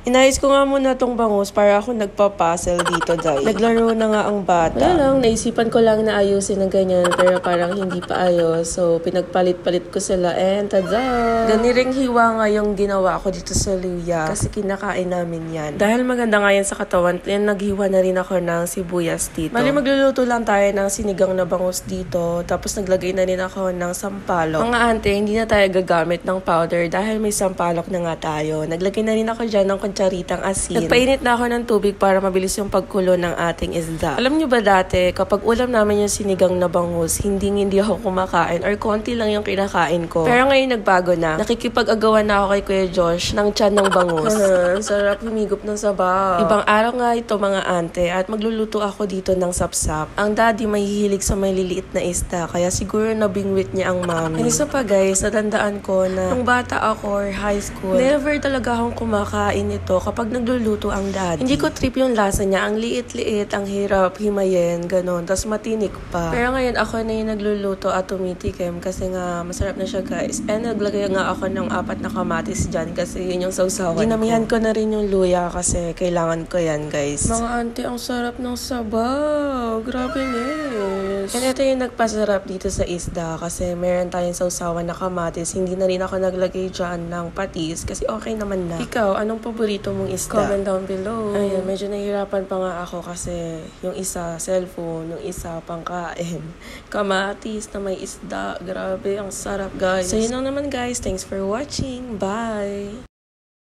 Inayos ko nga muna tong bangus para ako nagpa-puzzle dito, guys. Naglaro na nga ang bata. Wala lang, naisipan ko lang na ayusin ng ganyan pero parang hindi pa ayos. So, pinagpalit-palit ko sila and tada! Ganiring hiwa nga yung ginawa ko dito sa luya kasi kinakain namin yan. Dahil maganda nga yan sa katawan, yan naghiwa na rin ako ng sibuyas dito. Mali magluluto lang tayo ng sinigang na bangus dito. Tapos naglagay na rin ako ng sampalok. Mga ante, hindi na tayo gagamit ng powder dahil may sampalok na nga tayo. Naglagay na rin ako dyan ng charitang asin. Nagpainit na ako ng tubig para mabilis yung pagkulo ng ating isda. Alam nyo ba dati, kapag ulam namin yung sinigang na bangus, hindi ako kumakain or konti lang yung kinakain ko. Pero ngayon nagbago na. Nakikipag-agawan na ako kay Kuya Josh ng tiyan ng bangus. Sarap humigop ng sabaw. Ibang araw nga ito mga ante at magluluto ako dito ng sapsap. Ang daddy may hilig sa may liliit na isda kaya siguro nabingwit niya ang mami. And isa pa guys, natandaan ko na nung bata ako or high school, never talaga akong kumakain ito kapag nagluluto ang daddy. Hindi ko trip yung lasa niya. Ang liit-liit, ang hirap himayin, ganon. Tapos matinik pa. Pero ngayon ako na yung nagluluto at tumitikim kasi nga masarap na siya guys. And naglagay nga ako ng 4 na kamatis dyan kasi yun yung sausawan. Ginamihan ko na rin yung luya kasi kailangan ko yan guys. Mga ante, ang sarap ng sabaw. Grabe guys. And ito yung nagpasarap dito sa isda kasi meron tayong sausawan na kamatis. Hindi na rin ako naglagay dyan ng patis kasi okay naman na. Ikaw, anong paborito mong isda? Comment down below. Ayun, medyo nahihirapan pa nga ako kasi yung isa cellphone, yung isa pangkain. Kamatis na may isda. Grabe, ang sarap guys. So yun lang naman guys. Thanks for watching. Bye!